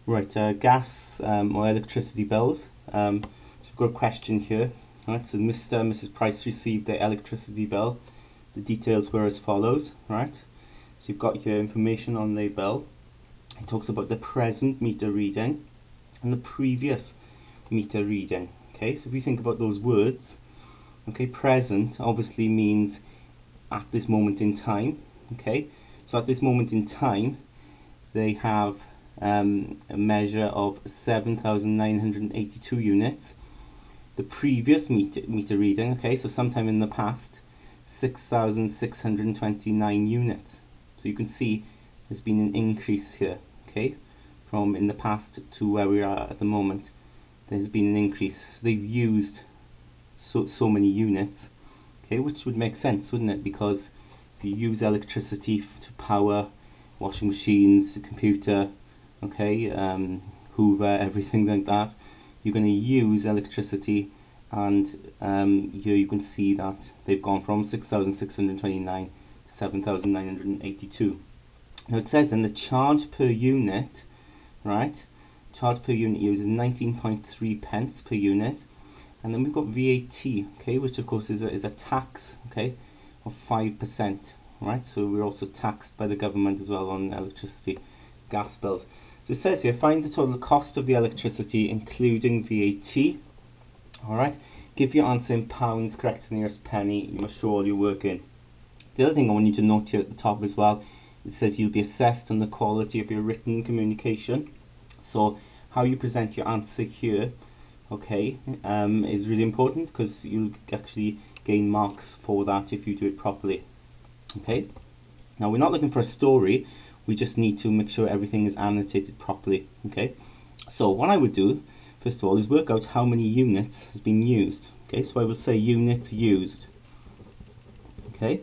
Right, gas or electricity bills. So we've got a question here. Right, so Mr. and Mrs. Price received their electricity bill. The details were as follows, right? So you've got your information on their bill. It talks about the present meter reading and the previous meter reading. Okay, so if you think about those words, okay, present obviously means at this moment in time. Okay, so at this moment in time, they have a measure of 7,982 units. The previous meter reading, okay, so sometime in the past, 6,629 units. So you can see there's been an increase here, okay, from in the past to where we are at the moment. There's been an increase. So they've used so many units, okay, which would make sense, wouldn't it? Because if you use electricity to power washing machines, the computer, okay, Hoover, everything like that, you're going to use electricity, and here you can see that they've gone from 6,629 to 7,982. Now it says then the charge per unit, right? Charge per unit uses 19.3 pence per unit, and then we've got VAT, okay, which of course is a tax, okay, of 5%. Right, so we're also taxed by the government as well on electricity, gas bills. So it says here, find the total cost of the electricity including VAT. Alright, give your answer in pounds, correct to the nearest penny. You must show all your work in. The other thing I want you to note here at the top as well, it says you'll be assessed on the quality of your written communication. So how you present your answer here, okay, is really important, because you'll actually gain marks for that if you do it properly. Okay, now we're not looking for a story, we just need to make sure everything is annotated properly. Okay, so what I would do first of all is work out how many units has been used. Okay, so I will say units used. Okay,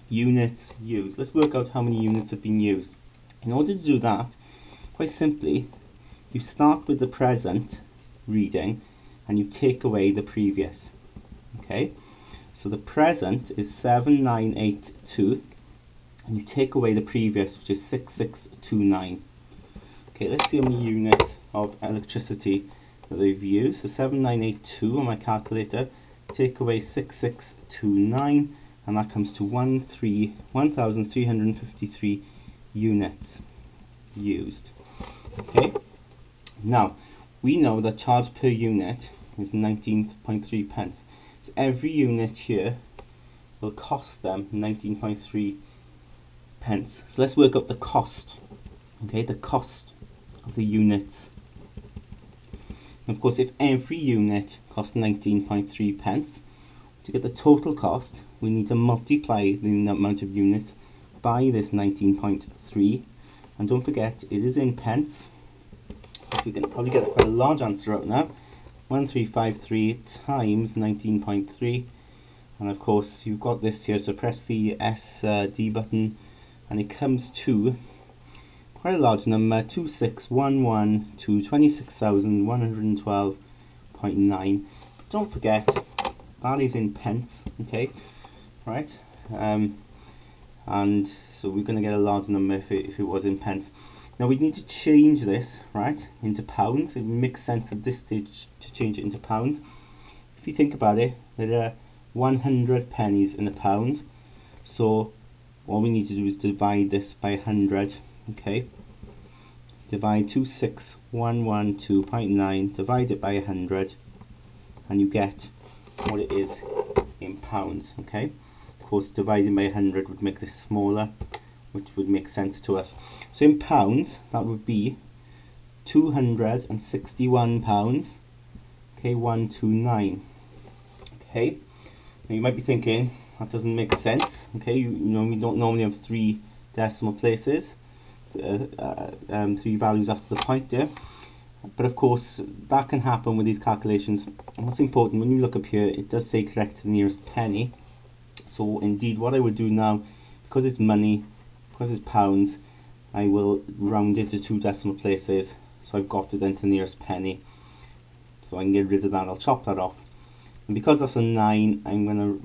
units used. Let's work out how many units have been used. In order to do that, quite simply, you start with the present reading and you take away the previous. Okay, so the present is 7,982, and you take away the previous, which is 6,629. Okay, let's see how many units of electricity that they've used. So 7,982 on my calculator, take away 6,629, and that comes to 1,353 units used. Okay, now we know that charge per unit is 19.3 pence. So every unit here will cost them 19.3 pence. So let's work out the cost. Okay, the cost of the units. And of course, if every unit costs 19.3 pence, to get the total cost, we need to multiply the amount of units by this 19.3. And don't forget, it is in pence. We can probably get quite a large answer out now. 1353 times 19.3, and of course you've got this here, so press the SD button and it comes to quite a large number, 2611 to 26,112.9. But don't forget, that is in pence, okay, right? And so we're going to get a large number if it was in pence. Now we need to change this, right, into pounds. It makes sense at this stage to change it into pounds. If you think about it, there are 100 pennies in a pound. So all we need to do is divide this by 100, okay? Divide 26,112.9, divide it by 100, and you get what it is in pounds, okay? Of course, dividing by 100 would make this smaller, which would make sense to us. So in pounds, that would be 261 pounds, okay, 129. Okay, now you might be thinking, that doesn't make sense, okay, you know, we don't normally have 3 decimal places, 3 values after the point there, but of course, that can happen with these calculations. And what's important, when you look up here, it does say correct to the nearest penny. So indeed, what I would do now, because it's money, because it's pounds, I will round it to 2 decimal places, so I've got it then to the nearest penny, so I can get rid of that. I'll chop that off, and because that's a 9, I'm going to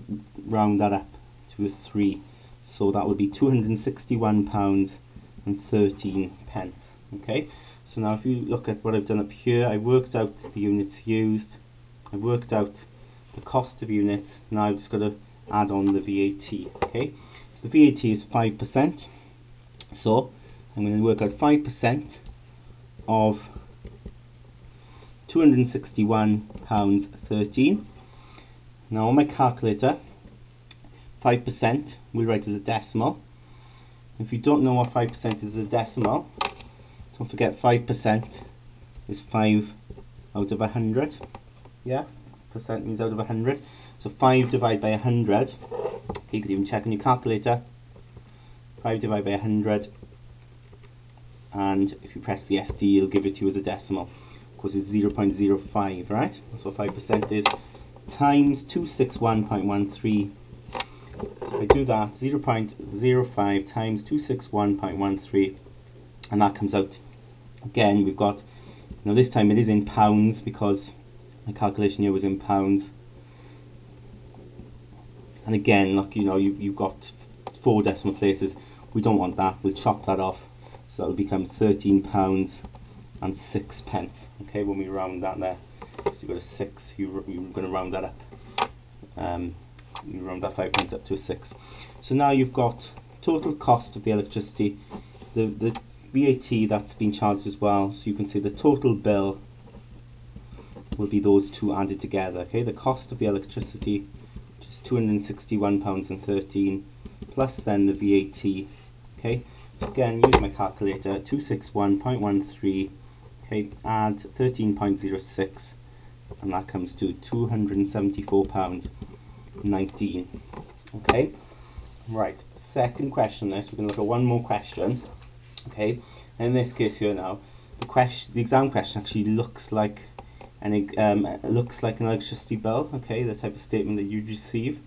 round that up to a 3, so that would be £261 and 13 pence. Okay, So now if you look at what I've done up here, I've worked out the units used, I've worked out the cost of units. Now I've just got to add on the VAT. Okay, so the VAT is 5%. So I'm going to work out 5% of £261.13. Now on my calculator, 5% we write as a decimal. If you don't know what 5% is as a decimal, don't forget 5% is 5 out of 100. Yeah, percent means out of 100. So 5 divided by 100. Okay, you could even check on your calculator. 5 divided by 100. And if you press the SD, it'll give it to you as a decimal. Of course, it's 0.05, right? That's what 5% is. Times 261.13. So if I do that, 0.05 times 261.13. And that comes out. Again, we've got, this time it is in pounds because my calculation here was in pounds. And again, look, you've got 4 decimal places. We don't want that. We'll chop that off. So that'll become £13 and 6 pence. Okay, when we round that there. So you've got a 6, you're going to round that up. You round that 5 pence up to a 6. So now you've got total cost of the electricity, the VAT that's been charged as well. So you can see the total bill will be those two added together. Okay, the cost of the electricity, which is £261.13, plus then the VAT. Okay, so again, use my calculator, 261.13. Okay, add 13.06, and that comes to £274.19. Okay, right. Second question. This we're going to look at one more question. Okay, in this case here now, the exam question actually looks like an electricity bill. Okay, the type of statement that you receive,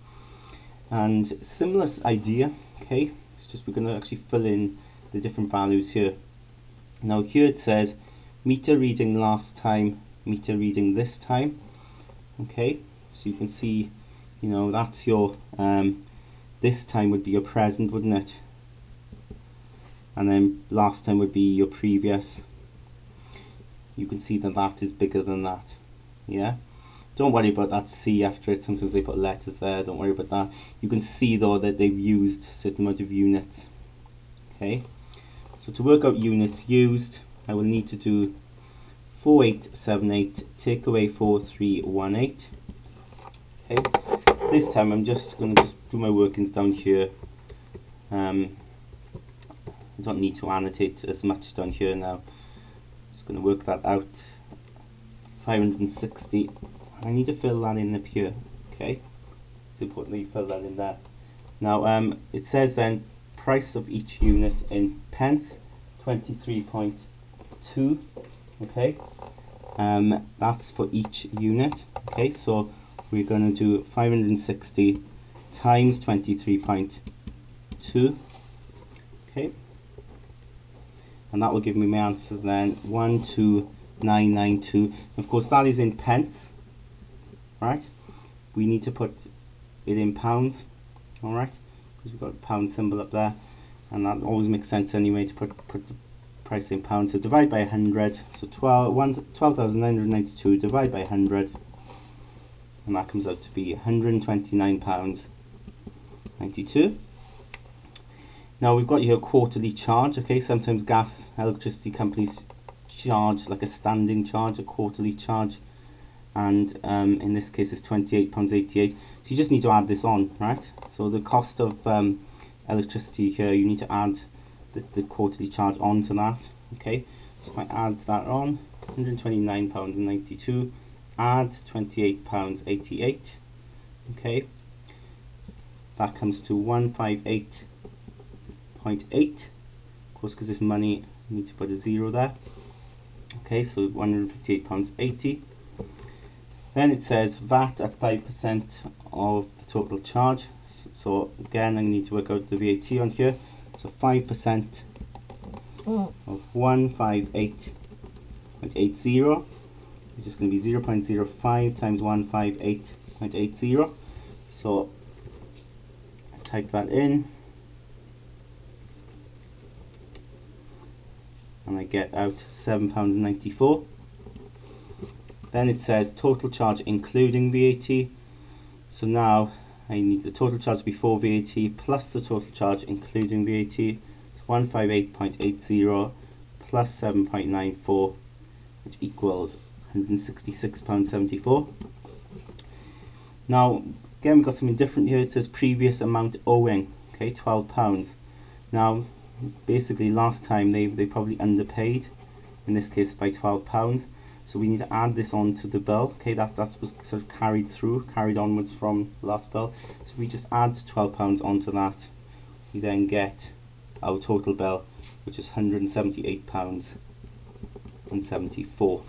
and similar idea. Okay, it's just we're going to actually fill in the different values here. Now here it says meter reading last time, meter reading this time. Okay, so you can see, that's your this time would be your present, wouldn't it? And then last time would be your previous. You can see that that is bigger than that. Yeah, don't worry about that C after it. Sometimes they put letters there. Don't worry about that. You can see though that they've used a certain amount of units. Okay, so to work out units used, I will need to do 4878 take away 4318. Okay, this time I'm just going to do my workings down here. I don't need to annotate as much down here now. I'm just going to work that out. 560. I need to fill that in up here. Okay, it's important that you fill that in there. Now it says then price of each unit in pence, 23.2. Okay, that's for each unit. Okay, so we're going to do 560 times 23.2. Okay, and that will give me my answer then, 12992. Of course that is in pence, right? We need to put it in pounds, alright, because we've got a pound symbol up there, and that always makes sense anyway to put the price in pounds. So divide by 100, so 12,992 divide by 100, and that comes out to be £129.92. Now we've got here a quarterly charge. Okay, sometimes gas, electricity companies charge like a standing charge, a quarterly charge, and in this case it's £28.88. So you just need to add this on, right? So the cost of electricity here, you need to add the quarterly charge onto that. Okay, so if I add that on, £129.92, add £28.88. Okay, that comes to 158.8. Of course, because it's money, you need to put a 0 there. Okay, so £158.80. Then it says VAT at 5% of the total charge. So again, I need to work out the VAT on here. So 5% of 158.80 is just going to be 0.05 times 158.80. So I type that in. and I get out £7.94. Then it says total charge including VAT. So now I need the total charge before VAT plus the total charge including VAT. It's 158.80 plus 7.94, which equals £166.74. Now again, we've got something different here. It says previous amount owing, okay, £12. Now basically last time they probably underpaid, in this case by £12. So we need to add this on to the bill. Okay, that was sort of carried onwards from the last bill. So we just add £12 onto that. We then get our total bill, which is £178.74.